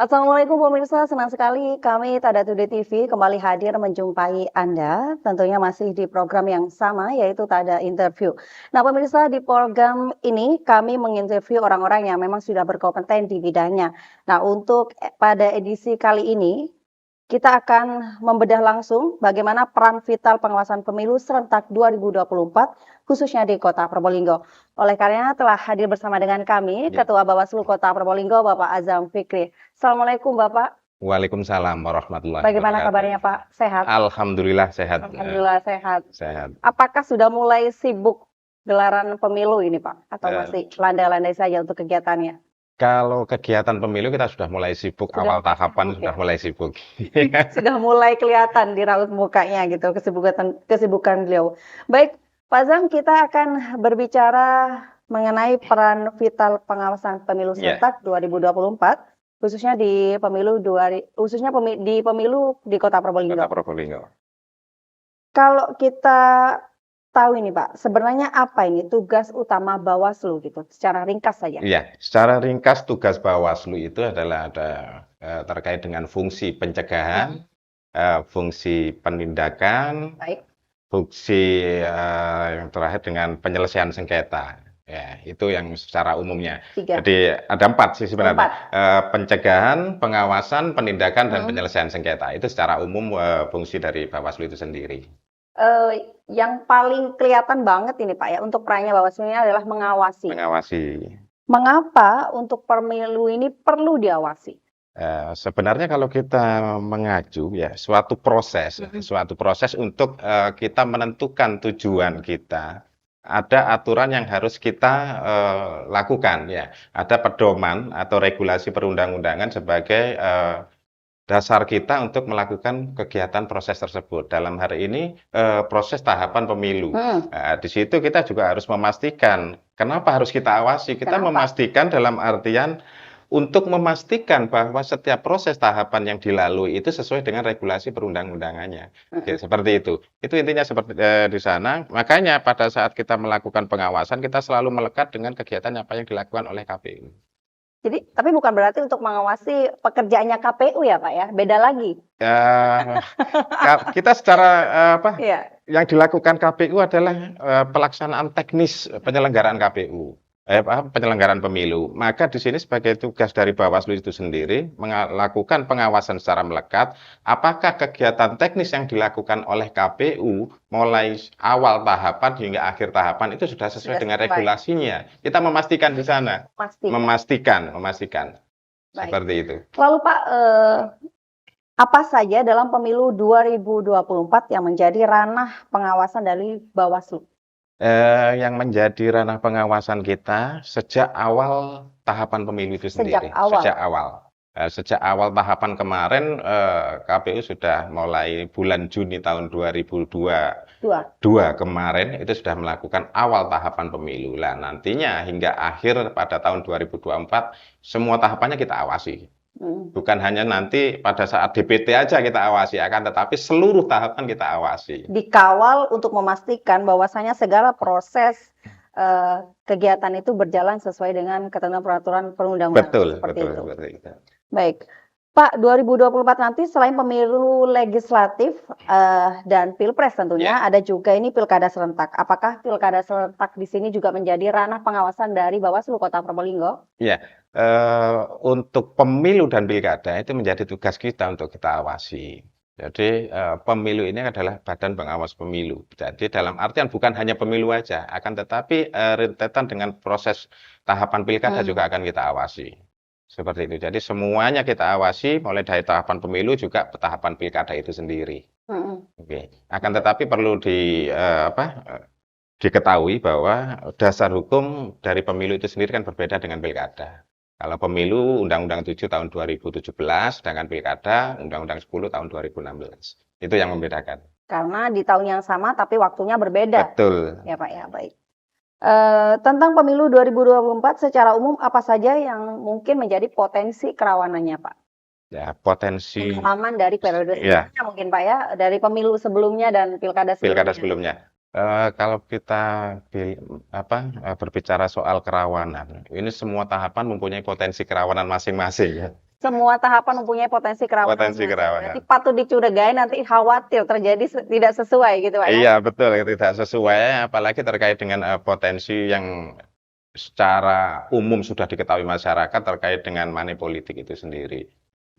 Assalamualaikum pemirsa, senang sekali kami Tada Today TV kembali hadir menjumpai Anda, tentunya masih di program yang sama yaitu Tada Interview. Nah pemirsa, di program ini kami menginterview orang-orang yang memang sudah berkompeten di bidangnya. Nah untuk pada edisi kali ini, kita akan membedah langsung bagaimana peran vital pengawasan pemilu serentak 2024 khususnya di Kota Probolinggo. Oleh karenanya telah hadir bersama dengan kami Ya. Ketua Bawaslu Kota Probolinggo Bapak Azam Fikri. Assalamualaikum Bapak. Waalaikumsalam warahmatullahi Bagaimana wabarakatuh. kabarnya Pak? Sehat? Alhamdulillah sehat. Alhamdulillah sehat. Sehat. Apakah sudah mulai sibuk gelaran pemilu ini Pak? Atau Eh, masih landai-landai saja untuk kegiatannya? Kalau kegiatan pemilu kita sudah mulai sibuk, Sudah awal tahapan sibuk sudah ya? mulai sibuk. Sudah mulai kelihatan di raut mukanya gitu kesibukan beliau. Baik, Pak Zam, kita akan berbicara mengenai peran vital pengawasan pemilu Ya, serentak 2024 khususnya di pemilu di pemilu di Kota Kota Probolinggo. Probolinggo. Kalau kita tahu ini Pak, sebenarnya apa ini tugas utama Bawaslu gitu, secara ringkas saja. Iya, secara ringkas tugas Bawaslu itu adalah terkait dengan fungsi pencegahan, fungsi penindakan, Baik, fungsi yang terakhir dengan penyelesaian sengketa. Ya, itu yang secara umumnya. 3. Jadi ada 4 sih sebenarnya. 4. Pencegahan, pengawasan, penindakan, dan Mhm. penyelesaian sengketa. Itu secara umum fungsi dari Bawaslu itu sendiri. Yang paling kelihatan banget ini Pak ya, untuk perannya Bawaslu ini adalah mengawasi. Mengawasi. Mengapa untuk pemilu ini perlu diawasi? Sebenarnya kalau kita mengacu ya suatu proses untuk kita menentukan tujuan kita, ada aturan yang harus kita lakukan ya, ada pedoman atau regulasi perundang-undangan sebagai dasar kita untuk melakukan kegiatan proses tersebut. Dalam hari ini proses tahapan pemilu. Nah, di situ kita juga harus memastikan kenapa harus kita awasi. Kita Kenapa? memastikan dalam artian untuk memastikan bahwa setiap proses tahapan yang dilalui itu sesuai dengan regulasi perundang-undangannya. Oke, seperti itu. Itu intinya seperti di sana. Makanya pada saat kita melakukan pengawasan, kita selalu melekat dengan kegiatan apa yang dilakukan oleh KPU. Jadi, tapi bukan berarti untuk mengawasi pekerjaannya KPU ya Pak ya, beda lagi. Kita secara Iya. yang dilakukan KPU adalah pelaksanaan teknis penyelenggaraan KPU. Penyelenggaraan pemilu. Maka di sini sebagai tugas dari Bawaslu itu sendiri melakukan pengawasan secara melekat apakah kegiatan teknis yang dilakukan oleh KPU mulai awal tahapan hingga akhir tahapan itu sudah sesuai dengan regulasinya. Kita memastikan di sana. Memastikan. Baik. Seperti itu. Lalu Pak, apa saja dalam pemilu 2024 yang menjadi ranah pengawasan dari Bawaslu? Yang menjadi ranah pengawasan kita sejak awal tahapan pemilu itu sendiri. Sejak awal tahapan kemarin KPU sudah mulai bulan Juni tahun 2022 kemarin itu sudah melakukan awal tahapan pemilu. Nah, nantinya hingga akhir pada tahun 2024 semua tahapannya kita awasi. Bukan hanya nanti pada saat DPT aja kita awasi, akan tetapi seluruh tahapan kita awasi. Dikawal untuk memastikan bahwasanya segala proses kegiatan itu berjalan sesuai dengan ketentuan peraturan perundang-undangan. Betul. Baik, Pak, 2024 nanti selain pemilu legislatif dan pilpres tentunya ada juga ini pilkada serentak. Apakah pilkada serentak di sini juga menjadi ranah pengawasan dari Bawaslu Kota Probolinggo? Ya, untuk pemilu dan pilkada itu menjadi tugas kita untuk kita awasi. Jadi pemilu ini adalah badan pengawas pemilu. Jadi dalam artian bukan hanya pemilu aja, akan tetapi rentetan dengan proses tahapan pilkada juga akan kita awasi. Seperti itu. Jadi semuanya kita awasi, mulai dari tahapan pemilu juga tahapan pilkada itu sendiri. Oke. Akan tetapi perlu diketahui bahwa dasar hukum dari pemilu itu sendiri kan berbeda dengan pilkada. Kalau pemilu Undang-Undang 7 tahun 2017, sedangkan pilkada Undang-Undang 10 tahun 2016. Itu yang membedakan. Karena di tahun yang sama tapi waktunya berbeda. Betul. Ya Pak ya, baik. Tentang pemilu 2024 secara umum apa saja yang mungkin menjadi potensi kerawanannya Pak? Ya, potensi pengalaman dari periode sebelumnya mungkin Pak ya, dari pemilu sebelumnya dan pilkada sebelumnya. Kalau kita berbicara soal kerawanan, ini semua tahapan mempunyai potensi kerawanan masing-masing ya. Semua tahapan mempunyai potensi kerawanan Potensi masing-masing. Berarti kerawanan. patut dicurigai nanti khawatir terjadi tidak sesuai gitu Pak ya? Iya betul, tidak sesuai, apalagi terkait dengan potensi yang secara umum sudah diketahui masyarakat terkait dengan money politik itu sendiri.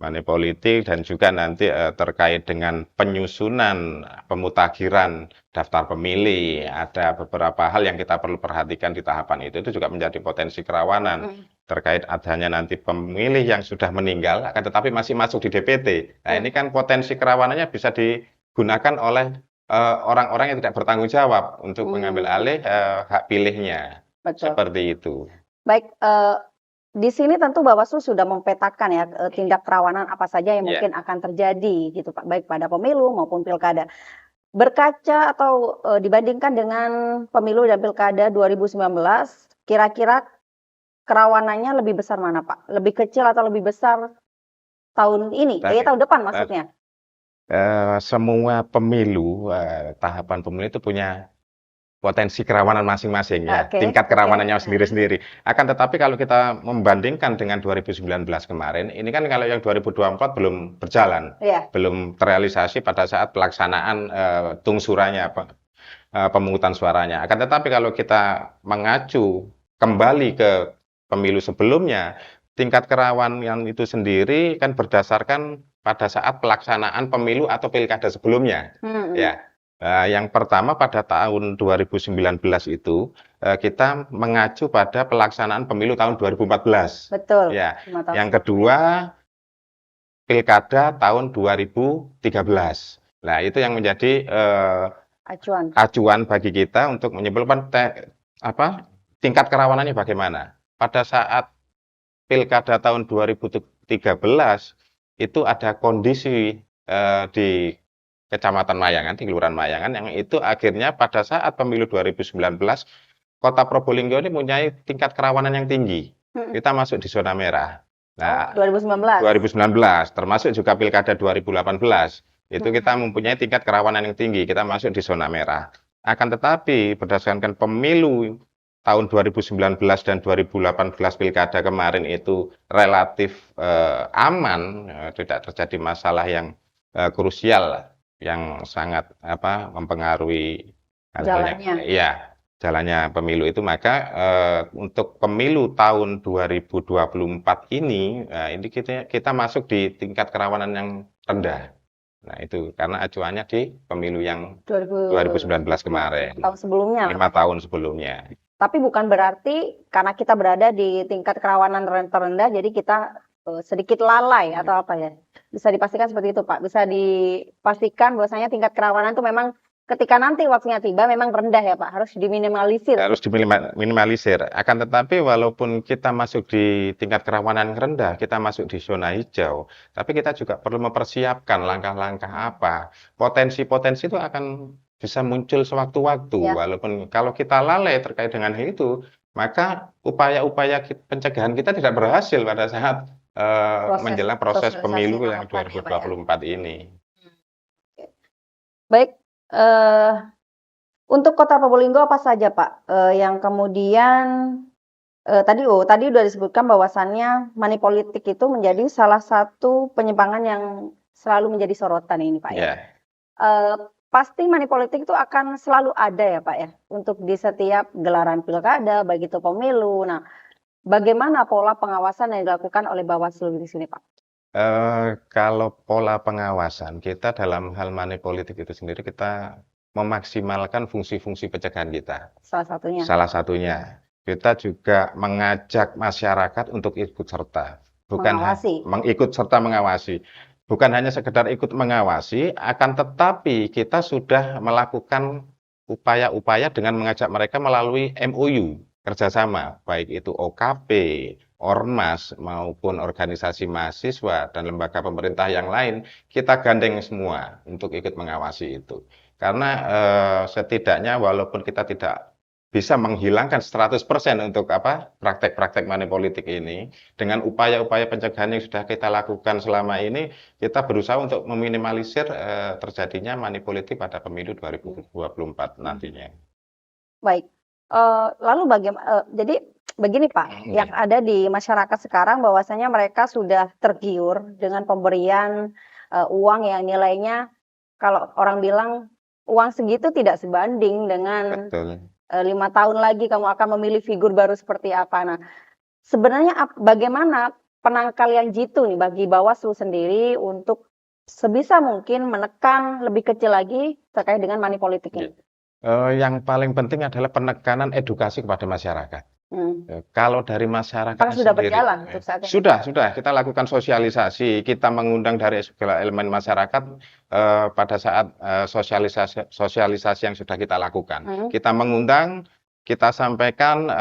Money politik dan juga nanti terkait dengan penyusunan pemutakhiran daftar pemilih, ada beberapa hal yang kita perlu perhatikan di tahapan itu juga menjadi potensi kerawanan. Terkait adanya nanti pemilih yang sudah meninggal, akan tetapi masih masuk di DPT. Nah ini kan potensi kerawanannya bisa digunakan oleh orang-orang yang tidak bertanggung jawab untuk mengambil alih hak pilihnya. Betul. Seperti itu. Baik, di sini tentu Bawaslu sudah mempetakan ya tindak kerawanan apa saja yang mungkin akan terjadi gitu Pak, baik pada pemilu maupun pilkada. Berkaca atau dibandingkan dengan pemilu dan pilkada 2019, kira-kira kerawanannya lebih besar mana Pak? Lebih kecil atau lebih besar tahun ini? Tahun depan maksudnya? Semua pemilu, tahapan pemilu itu punya potensi kerawanan masing-masing ya, tingkat kerawanannya sendiri-sendiri. Akan tetapi kalau kita membandingkan dengan 2019 kemarin, ini kan kalau yang 2024 belum berjalan, belum terrealisasi pada saat pelaksanaan tungsurannya, pemungutan suaranya. Akan tetapi kalau kita mengacu kembali ke pemilu sebelumnya, tingkat kerawanan itu sendiri kan berdasarkan pada saat pelaksanaan pemilu atau pilkada sebelumnya. Ya. Yang pertama pada tahun 2019 itu kita mengacu pada pelaksanaan pemilu tahun 2014. Betul. Ya. Yang kedua pilkada tahun 2013. Nah, itu yang menjadi acuan bagi kita untuk menyimpulkan tingkat kerawanannya bagaimana. Pada saat pilkada tahun 2013 itu ada kondisi di Kecamatan Mayangan, di Kelurahan Mayangan, yang itu akhirnya pada saat pemilu 2019, Kota Probolinggo ini mempunyai tingkat kerawanan yang tinggi. Kita masuk di zona merah. Nah, 2019, termasuk juga pilkada 2018, itu kita mempunyai tingkat kerawanan yang tinggi, kita masuk di zona merah. Akan tetapi berdasarkan pemilu tahun 2019 dan 2018 pilkada kemarin itu relatif aman, tidak terjadi masalah yang krusial yang sangat mempengaruhi jalannya pemilu itu, maka untuk pemilu tahun 2024 ini kita masuk di tingkat kerawanan yang rendah. Nah itu karena acuannya di pemilu yang 2019 kemarin, tahun sebelumnya, 5 tahun sebelumnya. Tapi bukan berarti karena kita berada di tingkat kerawanan terendah jadi kita sedikit lalai atau apa ya? Bisa dipastikan seperti itu Pak? Bisa dipastikan bahwasanya tingkat kerawanan itu memang ketika nanti waktunya tiba memang rendah ya Pak? Harus diminimalisir. Harus diminimalisir. Akan tetapi walaupun kita masuk di tingkat kerawanan rendah, kita masuk di zona hijau, tapi kita juga perlu mempersiapkan langkah-langkah apa. Potensi-potensi itu akan bisa muncul sewaktu-waktu. Walaupun kalau kita lalai terkait dengan hal itu, maka upaya-upaya pencegahan kita tidak berhasil pada saat menjelang proses pemilu yang 2024 ini. Baik, untuk Kota Probolinggo apa saja Pak yang kemudian tadi sudah disebutkan bahwasannya money politik itu menjadi salah satu penyimpangan yang selalu menjadi sorotan ini Pak ya. Pasti money politik itu akan selalu ada ya Pak ya untuk di setiap gelaran pilkada baik itu pemilu. Nah, bagaimana pola pengawasan yang dilakukan oleh Bawaslu di sini Pak? Kalau pola pengawasan kita dalam hal money politik itu sendiri kita memaksimalkan fungsi-fungsi pencegahan kita. Salah satunya kita juga mengajak masyarakat untuk ikut serta, bukan mengikut serta mengawasi. Bukan hanya sekedar ikut mengawasi, akan tetapi kita sudah melakukan upaya-upaya dengan mengajak mereka melalui MOU kerjasama, baik itu OKP, Ormas maupun organisasi mahasiswa dan lembaga pemerintah yang lain, kita gandeng semua untuk ikut mengawasi itu. Karena setidaknya walaupun kita tidak bisa menghilangkan 100% untuk praktek-praktek money politik ini, dengan upaya-upaya pencegahan yang sudah kita lakukan selama ini, kita berusaha untuk meminimalisir terjadinya money politik pada pemilu 2024 nantinya. Baik, lalu bagaimana? Jadi begini Pak, yang ada di masyarakat sekarang bahwasanya mereka sudah tergiur dengan pemberian, uang yang nilainya kalau orang bilang uang segitu tidak sebanding dengan, Betul. 5 tahun lagi kamu akan memilih figur baru seperti apa. Nah, sebenarnya bagaimana penangkalian jitu nih bagi Bawaslu sendiri untuk sebisa mungkin menekan lebih kecil lagi terkait dengan money politik ini? Yang paling penting adalah penekanan edukasi kepada masyarakat. Hmm. Kalau dari Apakah masyarakatnya sudah sendiri, berjalan untuk saat ini? sudah kita lakukan sosialisasi, kita mengundang dari segala elemen masyarakat pada saat sosialisasi yang sudah kita lakukan. Kita mengundang, kita sampaikan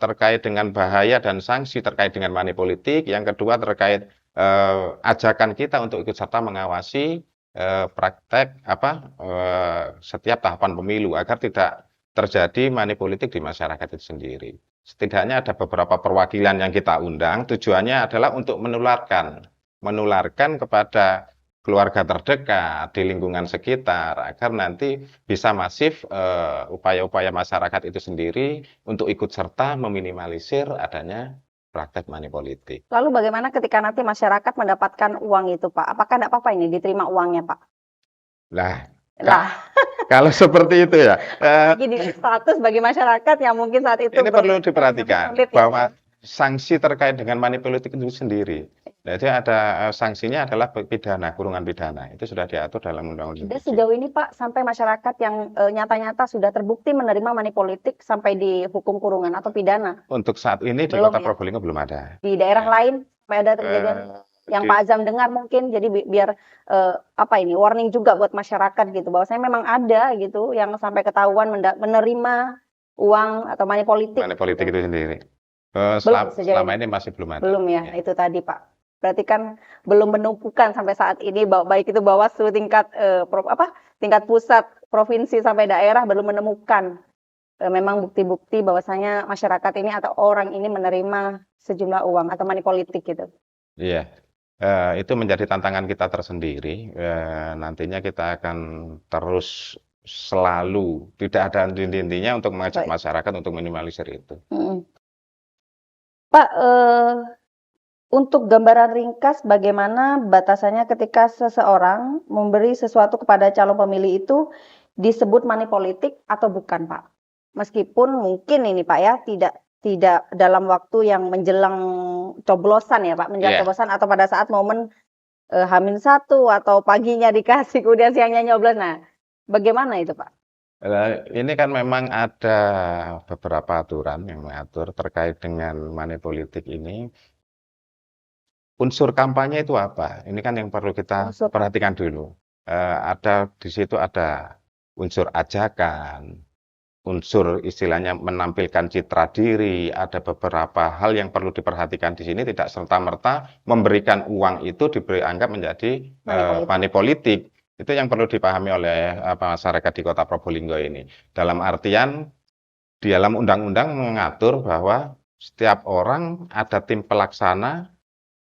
terkait dengan bahaya dan sanksi terkait dengan money politik. Yang kedua terkait ajakan kita untuk ikut serta mengawasi praktek setiap tahapan pemilu agar tidak terjadi money politik di masyarakat itu sendiri. Setidaknya ada beberapa perwakilan yang kita undang, tujuannya adalah untuk menularkan kepada keluarga terdekat di lingkungan sekitar agar nanti bisa masif upaya-upaya masyarakat itu sendiri untuk ikut serta meminimalisir adanya praktek money politik. Lalu bagaimana ketika nanti masyarakat mendapatkan uang itu Pak? Apakah tidak apa-apa ini diterima uangnya Pak? Lah, Lah, kalau seperti itu ya, jadi status bagi masyarakat yang mungkin saat itu ini perlu diperhatikan sulit ya, bahwa sanksi terkait dengan money politik itu sendiri. Jadi ada sanksinya adalah pidana, kurungan pidana. Itu sudah diatur dalam undang-undang. Dan sejauh ini Pak, sampai masyarakat yang nyata-nyata sudah terbukti menerima money politik sampai dihukum kurungan atau pidana. Untuk saat ini di Belum Kota ya? Probolinggo belum ada. Di daerah lain sampai ada kejadian yang Di- Pak Azam dengar mungkin, jadi biar warning juga buat masyarakat gitu, bahwasanya memang ada gitu yang sampai ketahuan menerima uang atau money politik. money politik gitu. itu sendiri. Belum sejauh Selama ini. ini masih belum ada. Belum ya, itu tadi Pak. Berarti kan belum menumpukan sampai saat ini, baik itu Bawaslu tingkat tingkat pusat, provinsi sampai daerah belum menemukan memang bukti-bukti bahwasanya masyarakat ini atau orang ini menerima sejumlah uang atau money politik gitu. Iya. Itu menjadi tantangan kita tersendiri. Nantinya kita akan terus selalu tidak ada henti-hentinya untuk mengajak Baik. masyarakat untuk minimalisir itu. Pak, untuk gambaran ringkas bagaimana batasannya ketika seseorang memberi sesuatu kepada calon pemilih itu disebut money politik atau bukan, Pak? Meskipun mungkin ini Pak ya tidak dalam waktu yang menjelang coblosan ya Pak, menjelang Iya. coblosan atau pada saat momen H-1 atau paginya dikasih kemudian siangnya nyoblos. Nah, bagaimana itu Pak? Ini kan memang ada beberapa aturan yang mengatur terkait dengan money politik ini. Unsur kampanye itu apa? Ini kan yang perlu kita Unsur perhatikan dulu. Di situ ada unsur ajakan, unsur istilahnya menampilkan citra diri, ada beberapa hal yang perlu diperhatikan di sini, tidak serta-merta memberikan uang itu anggap menjadi money politik. Itu yang perlu dipahami oleh masyarakat di Kota Probolinggo ini. Dalam artian, di dalam undang-undang mengatur bahwa setiap orang ada tim pelaksana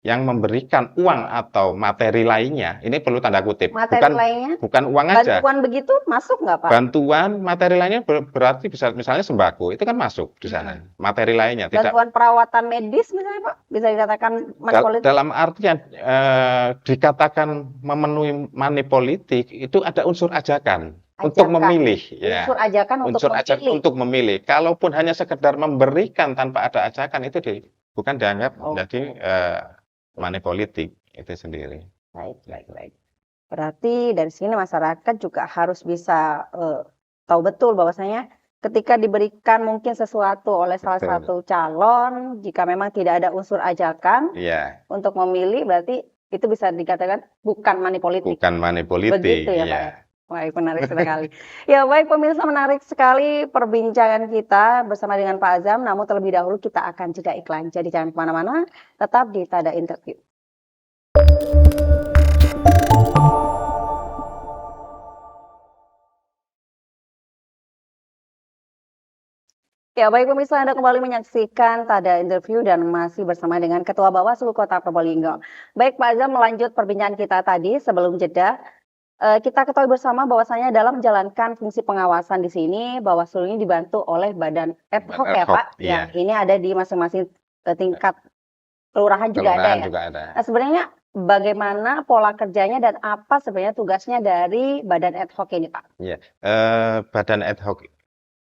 yang memberikan uang atau materi lainnya, ini perlu tanda kutip, lainnya? bukan uang aja. Bantuan begitu masuk nggak Pak? Bantuan materi lainnya berarti bisa misalnya sembako, itu kan masuk di sana. Materi lainnya tidak. Bantuan perawatan medis misalnya Pak, bisa dikatakan money politik? Dalam artian dikatakan memenuhi money politik itu ada unsur ajakan. Untuk memilih, ya. Unsur ajakan untuk memilih. Kalaupun hanya sekedar memberikan tanpa ada ajakan itu bukan dianggap menjadi money politik itu sendiri. Baik. Berarti dari sini masyarakat juga harus bisa tahu betul bahwasanya ketika diberikan mungkin sesuatu oleh salah satu calon, jika memang tidak ada unsur ajakan untuk memilih, berarti itu bisa dikatakan bukan money politik. Bukan money politik. Begitu ya Pak. Baik, menarik sekali. Ya baik pemirsa, menarik sekali perbincangan kita bersama dengan Pak Azam. Namun terlebih dahulu kita akan jeda iklan. Jadi jangan kemana-mana, tetap di Tada Interview. Ya baik pemirsa, Anda kembali menyaksikan Tada Interview dan masih bersama dengan Ketua Bawaslu Kota Probolinggo. Baik Pak Azam, melanjut perbincangan kita tadi sebelum jeda. Kita ketahui bersama bahwasanya dalam menjalankan fungsi pengawasan di sini, Bawaslu ini dibantu oleh badan ad hoc Ad ya, hoc, Pak? iya. Yang ini ada di masing-masing, tingkat kelurahan juga ada Kelurahan ya? juga ada. Nah, sebenarnya bagaimana pola kerjanya dan apa sebenarnya tugasnya dari badan ad hoc ini, Pak? Iya, badan ad hoc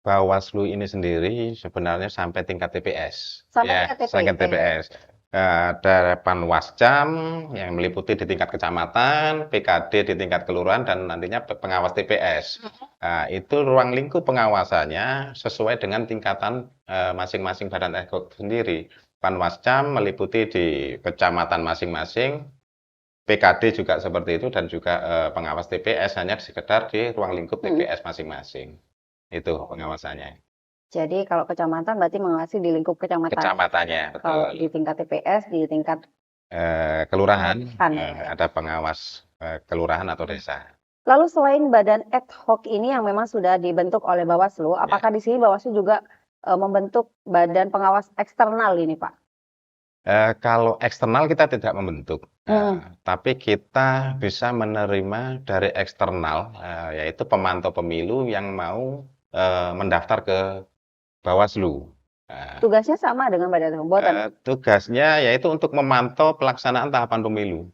Bawaslu ini sendiri sebenarnya sampai tingkat TPS, Sampai ya, tingkat sampai TPS. TPS. Ada Panwascam yang meliputi di tingkat kecamatan, PKD di tingkat kelurahan, dan nantinya pengawas TPS. Nah, itu ruang lingkup pengawasannya sesuai dengan tingkatan masing-masing badan ad hoc sendiri. Panwascam meliputi di kecamatan masing-masing, PKD juga seperti itu, dan juga pengawas TPS hanya sekedar di ruang lingkup TPS masing-masing. Itu pengawasannya. Jadi kalau kecamatan berarti mengawasi di lingkup kecamatan. Kecamatannya, Kalau betul. di tingkat TPS, di tingkat Kelurahan, kelurahan ya, Pak, ya? ada pengawas kelurahan atau desa. Lalu selain badan ad hoc ini yang memang sudah dibentuk oleh Bawaslu, Ya. apakah di sini Bawaslu juga membentuk badan pengawas eksternal ini, Pak? Kalau eksternal kita tidak membentuk, tapi kita bisa menerima dari eksternal, yaitu pemantau pemilu yang mau mendaftar ke Bawaslu. Tugasnya sama dengan badan buatan? Tugasnya yaitu untuk memantau pelaksanaan tahapan pemilu.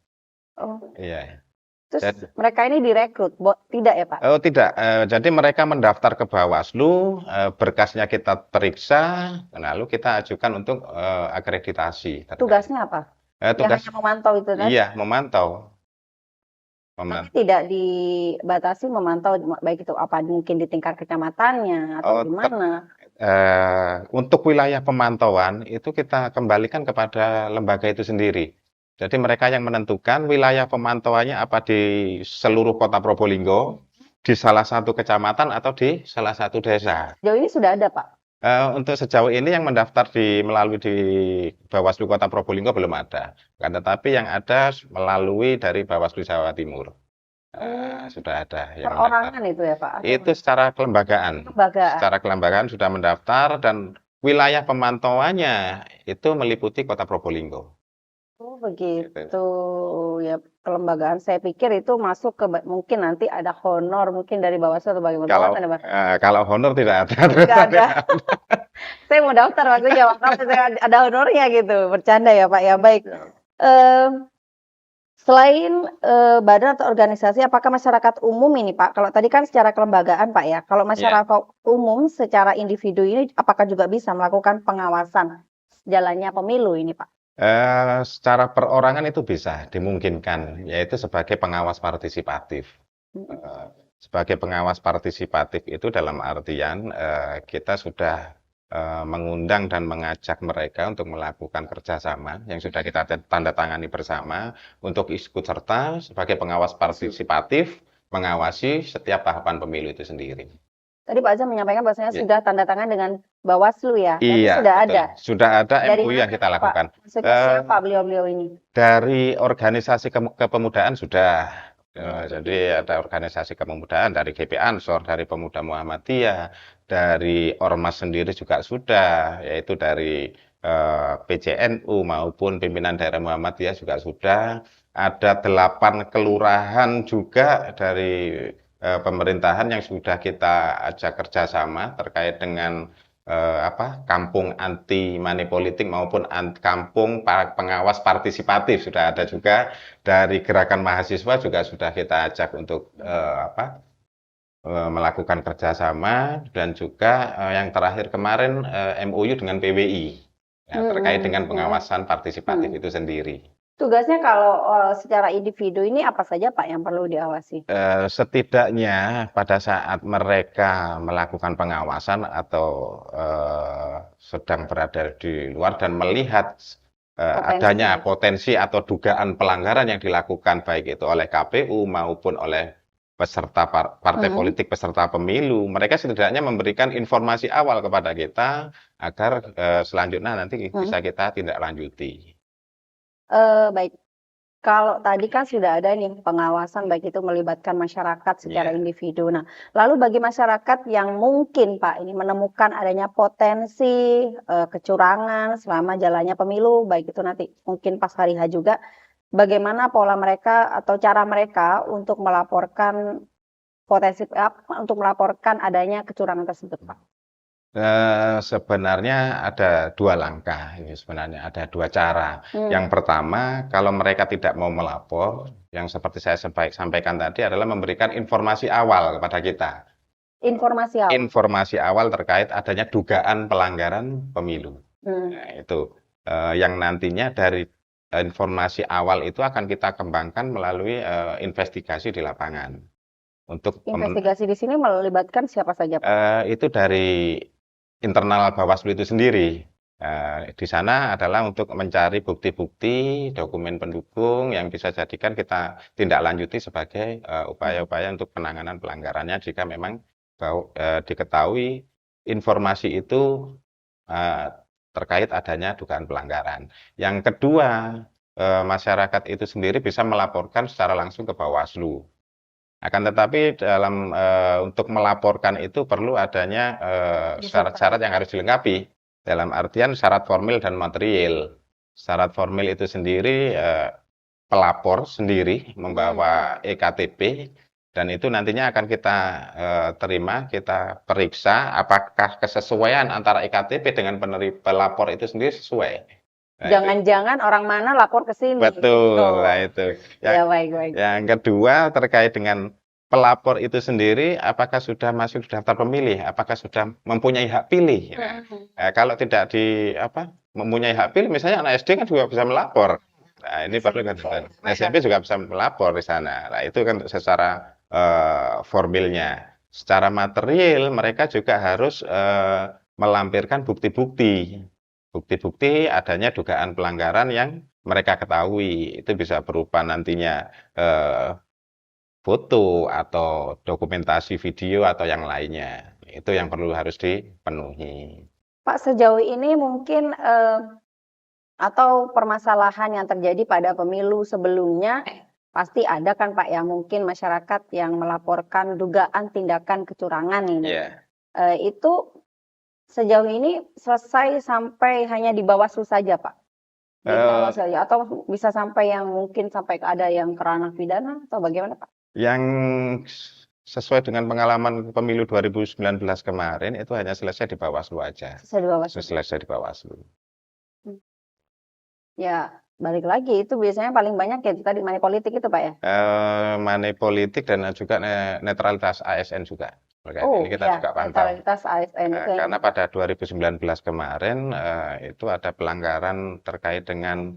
Oh, Iya. terus Jadi, mereka ini direkrut, tidak ya, Pak? oh tidak, jadi mereka mendaftar ke Bawaslu, berkasnya kita periksa, lalu kita ajukan untuk akreditasi. Tugasnya apa? Ya Tugas, hanya memantau itu tadi? iya, memantau. Tapi tidak dibatasi memantau baik itu apa mungkin di tingkat kecamatannya atau Oh, di mana? untuk wilayah pemantauan itu kita kembalikan kepada lembaga itu sendiri. Jadi mereka yang menentukan wilayah pemantauannya apa di seluruh kota Probolinggo, di salah satu kecamatan, atau di salah satu desa. Sejauh ini sudah ada, Pak? Untuk sejauh ini yang mendaftar melalui di Bawaslu Kota Probolinggo belum ada. Tetapi yang ada melalui dari Bawaslu Jawa Timur. Sudah ada yang mendaftar. Perorangan itu ya, Pak? Itu secara kelembagaan. Kelembagaan. Secara kelembagaan sudah mendaftar, dan wilayah pemantauannya itu meliputi Kota Probolinggo. Oh, begitu. Ya, kelembagaan. Saya pikir itu masuk ke mungkin nanti ada honor mungkin dari Bawaslu atau bagaimana? Kalau honor tidak ada. Tidak ada. Saya mau daftar maksudnya, makanya saya ada honornya gitu. Bercanda ya, Pak ya. Baik. Selain badan atau organisasi, apakah masyarakat umum ini, Pak? Kalau tadi kan secara kelembagaan, Pak ya. Kalau masyarakat umum secara individu ini, apakah juga bisa melakukan pengawasan jalannya pemilu ini, Pak? Secara perorangan itu bisa dimungkinkan, yaitu sebagai pengawas partisipatif. Sebagai pengawas partisipatif itu dalam artian kita sudah mengundang dan mengajak mereka untuk melakukan kerjasama yang sudah kita tanda tangani bersama untuk ikut serta sebagai pengawas partisipatif, mengawasi setiap tahapan pemilu itu sendiri. Tadi Pak Azam menyampaikan bahwasanya sudah tanda tangan dengan Bawaslu ya? Iya, sudah betul. ada? Sudah ada Dari MOU yang kita lakukan. Maksudnya siapa beliau-beliau ini? Dari organisasi kepemudaan sudah. Jadi ada organisasi kepemudaan dari GP Ansor, dari Pemuda Muhammadiyah, dari Ormas sendiri juga sudah, yaitu dari PCNU maupun pimpinan daerah Muhammadiyah juga sudah. Ada 8 kelurahan juga dari pemerintahan yang sudah kita ajak kerjasama terkait dengan kampung anti money politik maupun kampung pengawas partisipatif sudah ada juga. Dari gerakan mahasiswa juga sudah kita ajak untuk melakukan kerjasama, dan juga yang terakhir kemarin MOU dengan PWI terkait dengan pengawasan partisipatif itu sendiri. Tugasnya kalau secara individu ini apa saja Pak yang perlu diawasi? Setidaknya pada saat mereka melakukan pengawasan atau sedang berada di luar dan melihat adanya potensi atau dugaan pelanggaran yang dilakukan baik itu oleh KPU maupun oleh peserta partai politik peserta pemilu, mereka setidaknya memberikan informasi awal kepada kita agar selanjutnya nanti bisa kita tindak lanjuti. Baik. Kalau tadi kan sudah ada nih pengawasan baik itu melibatkan masyarakat secara individu. Nah, lalu bagi masyarakat yang mungkin Pak ini menemukan adanya potensi kecurangan selama jalannya pemilu, baik itu nanti mungkin pas hari H juga, bagaimana pola mereka atau cara mereka untuk melaporkan untuk melaporkan adanya kecurangan tersebut, Pak? Sebenarnya ada 2 langkah ini sebenarnya, ada 2 cara. Yang pertama, kalau mereka tidak mau melapor, yang seperti saya sampaikan tadi adalah memberikan informasi awal kepada kita. Informasi awal. Informasi awal terkait adanya dugaan pelanggaran pemilu. Nah, itu yang nantinya dari informasi awal itu akan kita kembangkan melalui investigasi di lapangan. Untuk Investigasi di sini melibatkan siapa saja, Pak? itu dari internal Bawaslu itu sendiri. Di sana adalah untuk mencari bukti-bukti, dokumen pendukung yang bisa jadikan kita tindak lanjuti sebagai upaya-upaya untuk penanganan pelanggarannya jika memang diketahui informasi itu terkait adanya dugaan pelanggaran. Yang kedua, masyarakat itu sendiri bisa melaporkan secara langsung ke Bawaslu. Akan tetapi dalam untuk melaporkan itu perlu adanya syarat-syarat yang harus dilengkapi. Dalam artian syarat formil dan material. Syarat formil itu sendiri pelapor sendiri membawa EKTP dan itu nantinya akan kita terima, kita periksa apakah kesesuaian antara EKTP dengan pelapor itu sendiri sesuai. Nah, Jangan-jangan orang mana lapor ke sini. betul, nah itu. Ya, baik. Yang kedua terkait dengan pelapor itu sendiri, apakah sudah masuk daftar pemilih, apakah sudah mempunyai hak pilih. Nah, kalau tidak mempunyai hak pilih, misalnya anak SD kan juga bisa melapor. Nah, ini perlu kan, SMP juga bisa melapor di sana. Nah, itu kan secara formilnya. Secara material, mereka juga harus melampirkan bukti-bukti. Bukti-bukti adanya dugaan pelanggaran yang mereka ketahui. Itu bisa berupa nantinya foto atau dokumentasi video atau yang lainnya. Itu yang harus dipenuhi. Pak, sejauh ini mungkin atau permasalahan yang terjadi pada pemilu sebelumnya pasti ada kan Pak ya, mungkin masyarakat yang melaporkan dugaan tindakan kecurangan ini. Itu sejauh ini selesai sampai hanya di Bawaslu saja Pak? Di Bawaslu saja atau bisa sampai yang mungkin sampai ada yang ke ranah pidana atau bagaimana Pak? Yang sesuai dengan pengalaman pemilu 2019 kemarin itu hanya selesai di Bawaslu aja. Selesai di Bawaslu. Ya, balik lagi itu biasanya paling banyak ya tadi money politik itu Pak ya? Money politik dan juga netralitas ASN juga. Ini kita juga pantau. Netralitas ASN itu karena pada 2019 kemarin itu ada pelanggaran terkait dengan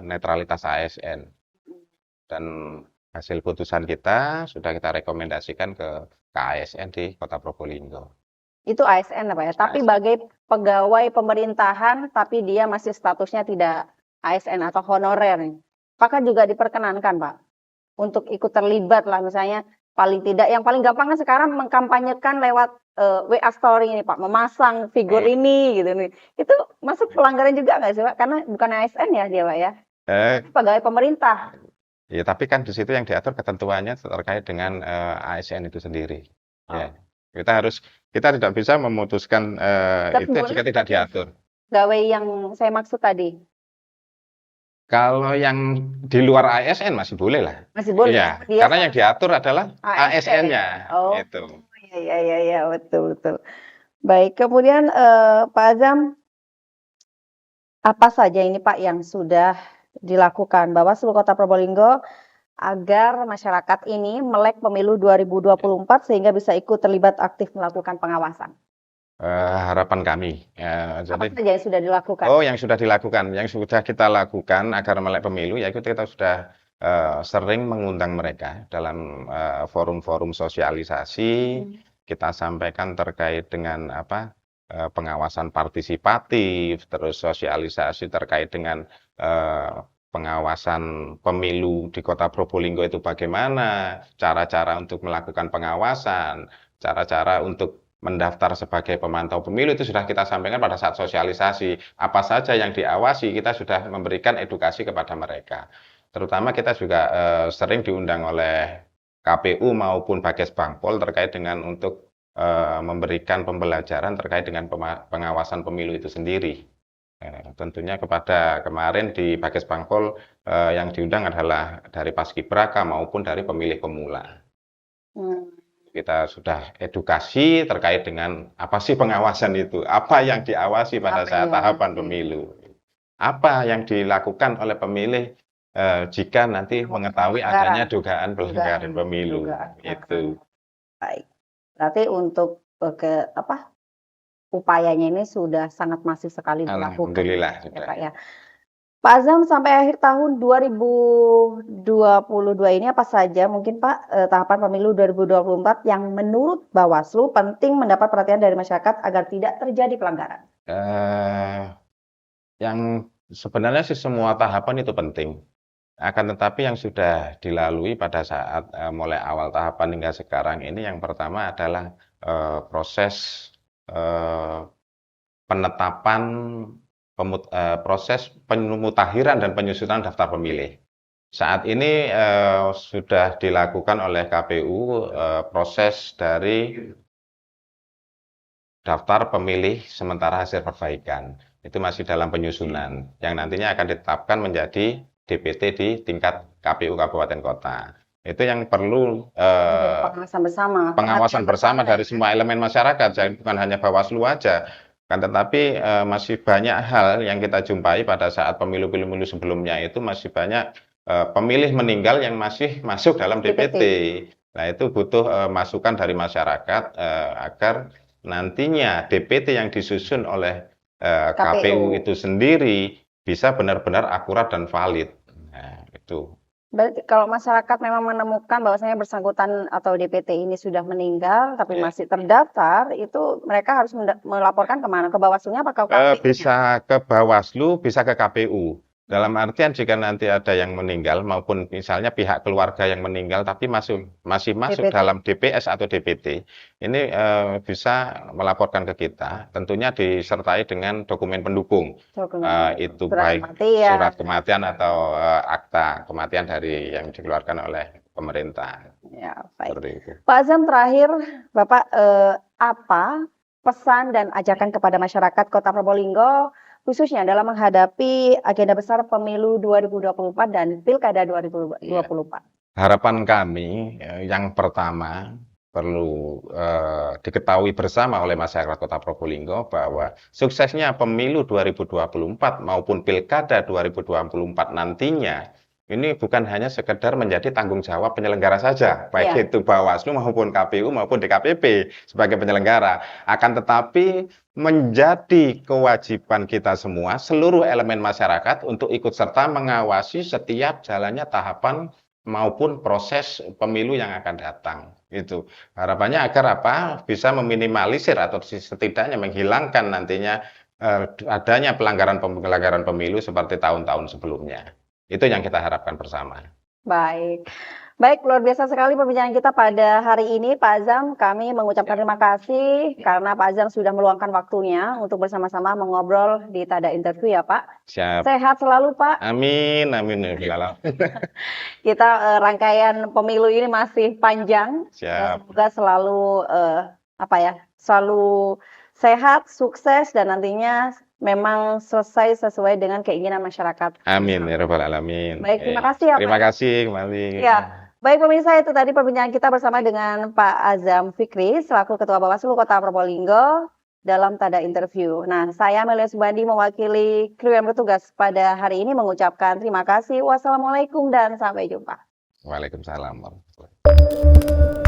netralitas ASN. Dan hasil putusan kita sudah kita rekomendasikan ke ASN di Kota Probolinggo. Itu ASN Pak ya, tapi sebagai pegawai pemerintahan tapi dia masih statusnya tidak ASN atau honorer nih. Apakah juga diperkenankan Pak untuk ikut terlibat lah misalnya paling tidak yang paling gampang kan sekarang mengkampanyekan lewat WA story ini Pak, memasang figur ini gitu nih. Itu masuk pelanggaran juga nggak sih Pak? Karena bukan ASN ya dia Pak ya. Pegawai pemerintah. Ya, tapi kan di situ yang diatur ketentuannya terkait dengan ASN itu sendiri. Ya. Kita tidak bisa memutuskan itu jika tidak diatur. Pegawai yang saya maksud tadi. Kalau yang di luar ASN masih boleh lah. Masih boleh. Ya, karena yang diatur adalah ASN-nya. Oh, itu. Iya, betul. Baik, kemudian Pak Azam, apa saja ini Pak yang sudah dilakukan Bawaslu Kota Probolinggo agar masyarakat ini melek pemilu 2024 sehingga bisa ikut terlibat aktif melakukan pengawasan? Harapan kami. Apa saja yang sudah dilakukan? Yang sudah dilakukan, yang sudah kita lakukan agar melek pemilu, yaitu kita sudah sering mengundang mereka dalam forum-forum sosialisasi. Kita sampaikan terkait dengan pengawasan partisipatif, terus sosialisasi terkait dengan pengawasan pemilu di Kota Probolinggo itu bagaimana, cara-cara untuk melakukan pengawasan, cara-cara untuk mendaftar sebagai pemantau pemilu itu sudah kita sampaikan pada saat sosialisasi. Apa saja yang diawasi, kita sudah memberikan edukasi kepada mereka. Terutama kita juga sering diundang oleh KPU maupun Bages Bangpol terkait dengan untuk memberikan pembelajaran terkait dengan pengawasan pemilu itu sendiri. Tentunya kepada kemarin di Bages Bangpol yang diundang adalah dari Paskibraka maupun dari pemilih pemula. Hmm. Kita sudah edukasi terkait dengan apa sih pengawasan itu, apa yang diawasi pada saat tahapan pemilu, apa yang dilakukan oleh pemilih jika nanti mengetahui adanya dugaan pelanggaran pemilu. Itu. Baik. Berarti untuk upayanya ini sudah sangat masif sekali dilakukan. Alhamdulillah Ya, sudah. Pak ya. Pak Azam, sampai akhir tahun 2022 ini apa saja mungkin Pak tahapan pemilu 2024 yang menurut Bawaslu penting mendapat perhatian dari masyarakat agar tidak terjadi pelanggaran? Yang sebenarnya sih semua tahapan itu penting. Akan tetapi yang sudah dilalui pada saat mulai awal tahapan hingga sekarang ini yang pertama adalah proses penetapan proses pemutahiran dan penyusunan daftar pemilih. Saat ini sudah dilakukan oleh KPU proses dari daftar pemilih sementara hasil perbaikan. Itu masih dalam penyusunan yang nantinya akan ditetapkan menjadi DPT di tingkat KPU Kabupaten Kota. Itu yang perlu pengawasan bersama dari semua elemen masyarakat, jadi bukan hanya Bawaslu aja. Kan tetapi masih banyak hal yang kita jumpai pada saat pemilu-pemilu sebelumnya itu masih banyak pemilih meninggal yang masih masuk dalam DPT. Nah, itu butuh masukan dari masyarakat agar nantinya DPT yang disusun oleh KPU itu sendiri bisa benar-benar akurat dan valid. Nah, itu. Berarti kalau masyarakat memang menemukan bahwasanya bersangkutan atau DPT ini sudah meninggal tapi masih terdaftar, itu mereka harus melaporkan kemana? Ke Bawaslu-nya apa ke KPU-nya? Bisa ke Bawaslu, bisa ke KPU. Dalam artian jika nanti ada yang meninggal maupun misalnya pihak keluarga yang meninggal tapi masih masuk DPT. dalam DPS atau DPT, ini bisa melaporkan ke kita. Tentunya disertai dengan dokumen pendukung. Itu baik surat kematian atau akta kematian dari yang dikeluarkan oleh pemerintah. Ya, baik. Seperti itu. Pak Azam, terakhir Bapak apa pesan dan ajakan kepada masyarakat Kota Probolinggo khususnya dalam menghadapi agenda besar pemilu 2024 dan Pilkada 2024? Harapan kami yang pertama perlu diketahui bersama oleh masyarakat Kota Probolinggo bahwa suksesnya pemilu 2024 maupun Pilkada 2024 nantinya ini bukan hanya sekedar menjadi tanggung jawab penyelenggara saja, baik itu Bawaslu maupun KPU maupun DKPP sebagai penyelenggara, akan tetapi menjadi kewajiban kita semua, seluruh elemen masyarakat untuk ikut serta mengawasi setiap jalannya tahapan maupun proses pemilu yang akan datang. Itu harapannya agar bisa meminimalisir atau setidaknya menghilangkan nantinya adanya pelanggaran pemilu seperti tahun-tahun sebelumnya. Itu yang kita harapkan bersama. Baik. Baik, luar biasa sekali perbincangan kita pada hari ini, Pak Azam. Kami mengucapkan terima kasih karena Pak Azam sudah meluangkan waktunya untuk bersama-sama mengobrol di Tada Interview ya, Pak. Siap. Sehat selalu, Pak. Amin, amin. Kita rangkaian pemilu ini masih panjang. Siap. Semoga selalu selalu sehat, sukses dan nantinya memang selesai sesuai dengan keinginan masyarakat. Amin ya rabbal alamin. Baik, terima kasih ya Pak. Terima kasih kembali. Ya, baik pemirsa, itu tadi perbincangan kita bersama dengan Pak Azam Fikri selaku Ketua Bawaslu Kota Probolinggo dalam Tada Interview. Nah, saya Amelia Subandi mewakili kru yang bertugas pada hari ini mengucapkan terima kasih. Wassalamualaikum dan sampai jumpa. Waalaikumsalam warahmatullahi wabarakatuh.